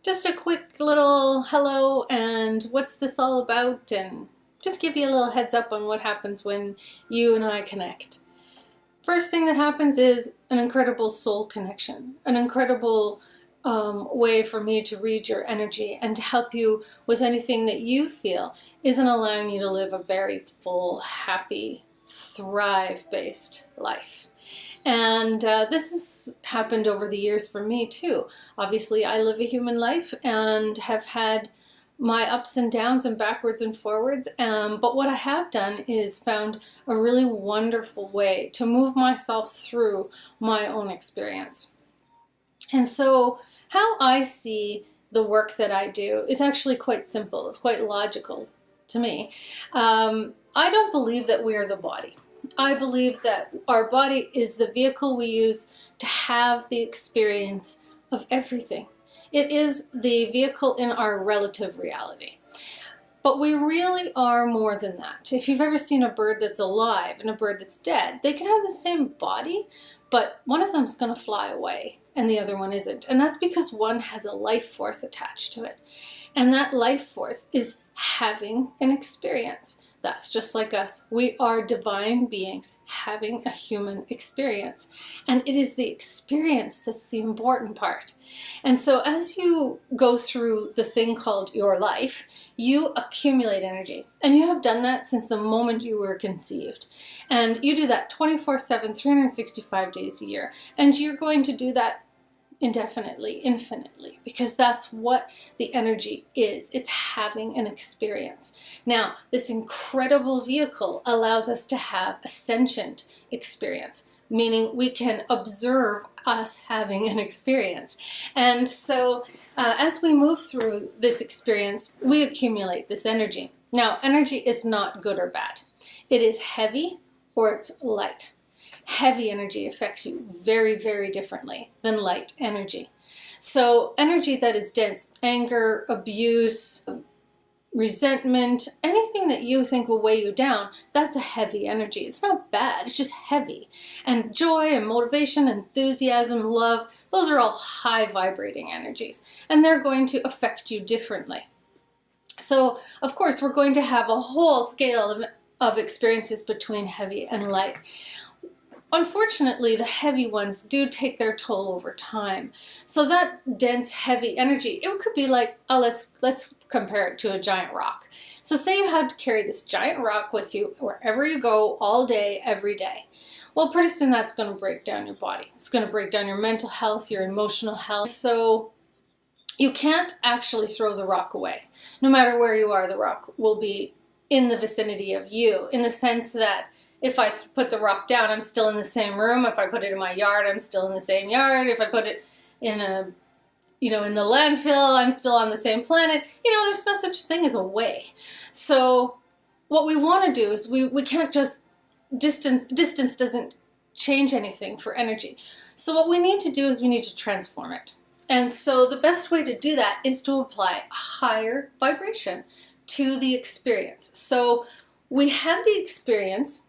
Just a quick little hello and what's this all about, and just give you a little heads up on what happens when you and I connect. First thing that happens is an incredible soul connection, an incredible way for me to read your energy and to help you with anything that you feel isn't allowing you to live a very full, happy, thrive-based life. And this has happened over the years for me too. Obviously, I live a human life and have had my ups and downs and backwards and forwards. But what I have done is found a really wonderful way to move myself through my own experience. And so how I see the work that I do is actually quite simple. It's quite logical to me. I don't believe that we are the body. I believe that our body is the vehicle we use to have the experience of everything. It is the vehicle in our relative reality. But we really are more than that. If you've ever seen a bird that's alive and a bird that's dead, they can have the same body, but one of them's going to fly away and the other one isn't. And that's because one has a life force attached to it. And that life force is having an experience. That's just like us. We are divine beings having a human experience. And it is the experience that's the important part. And so as you go through the thing called your life, you accumulate energy. And you have done that since the moment you were conceived. And you do that 24/7, 365 days a year. And you're going to do that indefinitely, infinitely, because that's what the energy is. It's having an experience. Now, this incredible vehicle allows us to have a sentient experience, meaning we can observe us having an experience. And so as we move through this experience, we accumulate this energy. Now, energy is not good or bad. It is heavy or it's light. Heavy energy affects you very, very differently than light energy. So energy that is dense, anger, abuse, resentment, anything that you think will weigh you down, that's a heavy energy. It's not bad, it's just heavy. And joy and motivation, enthusiasm, love, those are all high vibrating energies. And they're going to affect you differently. So, of course, we're going to have a whole scale of experiences between heavy and light. Unfortunately, the heavy ones do take their toll over time. So that dense, heavy energy, it could be like, let's compare it to a giant rock. So say you had to carry this giant rock with you wherever you go, all day, every day. Well, pretty soon that's going to break down your body. It's going to break down your mental health, your emotional health. So you can't actually throw the rock away. No matter where you are, the rock will be in the vicinity of you, in the sense that if I put the rock down, I'm still in the same room. If I put it in my yard, I'm still in the same yard. If I put it in in the landfill, I'm still on the same planet. There's no such thing as away. So what we want to do is we can't just distance doesn't change anything for energy. So what we need to do is we need to transform it. And so the best way to do that is to apply a higher vibration to the experience. So we had the experience.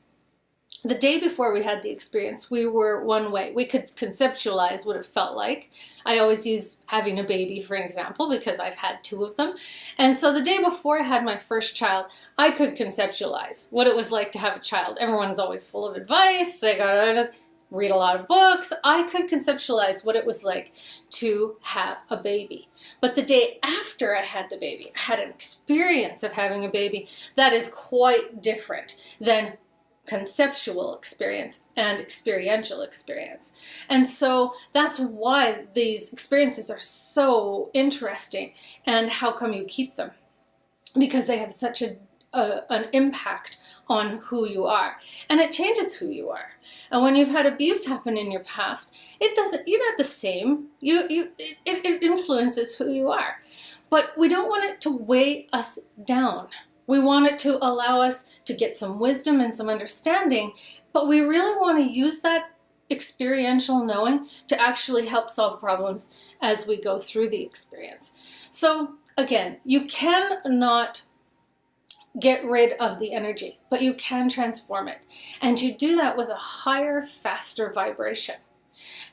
The day before we had the experience, we were one way. We could conceptualize what it felt like. I always use having a baby for an example because I've had 2 of them. And so the day before I had my first child, I could conceptualize what it was like to have a child. Everyone's always full of advice. They gotta just read a lot of books. I could conceptualize what it was like to have a baby. But the day after I had the baby, I had an experience of having a baby that is quite different than conceptual experience and experiential experience. And so that's why these experiences are so interesting. And how come you keep them? Because they have such an impact on who you are, and it changes who you are. And when you've had abuse happen in your past, you're not the same. It influences who you are. But we don't want it to weigh us down. We want it to allow us to get some wisdom and some understanding, but we really want to use that experiential knowing to actually help solve problems as we go through the experience. So again, you cannot get rid of the energy, but you can transform it. And you do that with a higher, faster vibration.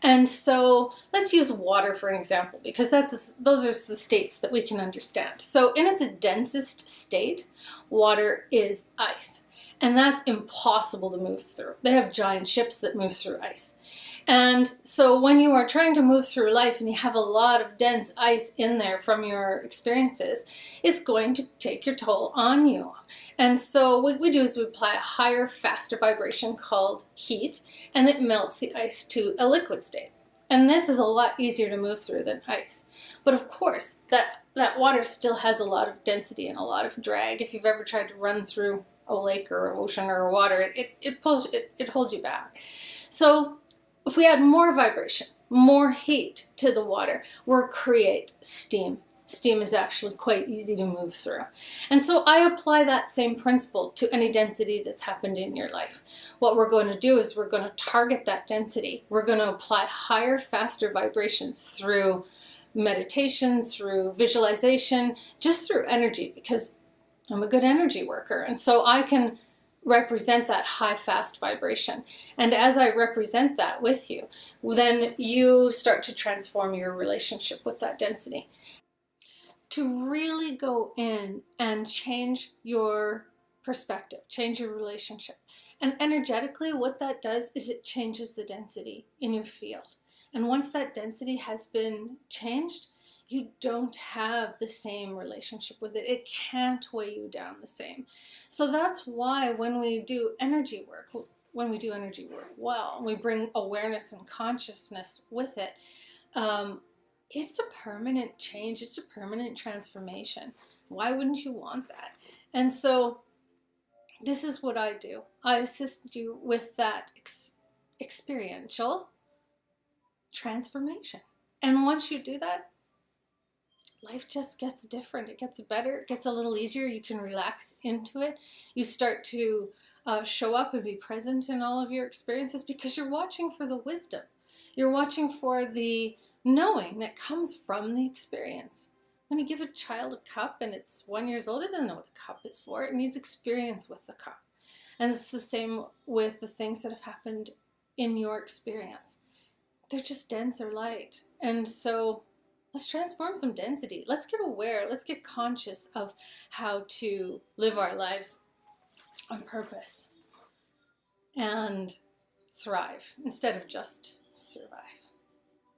And so let's use water for an example, because those are the states that we can understand. So in its densest state, water is ice. And that's impossible to move through. They have giant ships that move through ice. And so when you are trying to move through life and you have a lot of dense ice in there from your experiences, it's going to take your toll on you. And so what we do is we apply a higher, faster vibration called heat, and it melts the ice to a liquid state. And this is a lot easier to move through than ice. But of course, that water still has a lot of density and a lot of drag. If you've ever tried to run through a lake or an ocean or water, it holds you back. So if we add more vibration, more heat to the water, we'll create steam. Steam is actually quite easy to move through. And so I apply that same principle to any density that's happened in your life. What we're going to do is we're going to target that density. We're going to apply higher, faster vibrations through meditation, through visualization, just through energy, because I'm a good energy worker. And so I can represent that high, fast vibration. And as I represent that with you, then you start to transform your relationship with that density. To really go in and change your perspective, change your relationship. And energetically, what that does is it changes the density in your field. And once that density has been changed, you don't have the same relationship with it. It can't weigh you down the same. So that's why when we do energy work well, we bring awareness and consciousness with it, it's a permanent change. It's a permanent transformation. Why wouldn't you want that? And so this is what I do. I assist you with that experiential transformation. And once you do that, life just gets different. It gets better. It gets a little easier. You can relax into it. You start to show up and be present in all of your experiences because you're watching for the wisdom. You're watching for the knowing that comes from the experience. When you give a child a cup and it's 1 year old, it doesn't know what the cup is for. It needs experience with the cup. And it's the same with the things that have happened in your experience. They're just dense or light. And so let's transform some density. Let's get aware. Let's get conscious of how to live our lives on purpose and thrive instead of just survive.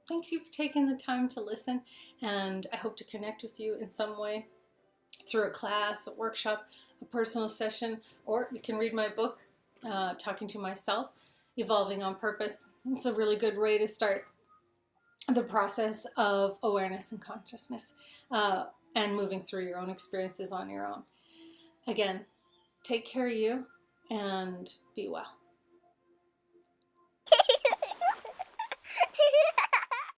Thank you for taking the time to listen, and I hope to connect with you in some way through a class, a workshop, a personal session, or you can read my book, Talking to Myself, Evolving on Purpose. It's a really good way to start the process of awareness and consciousness and moving through your own experiences on your own. Again, take care of you and be well.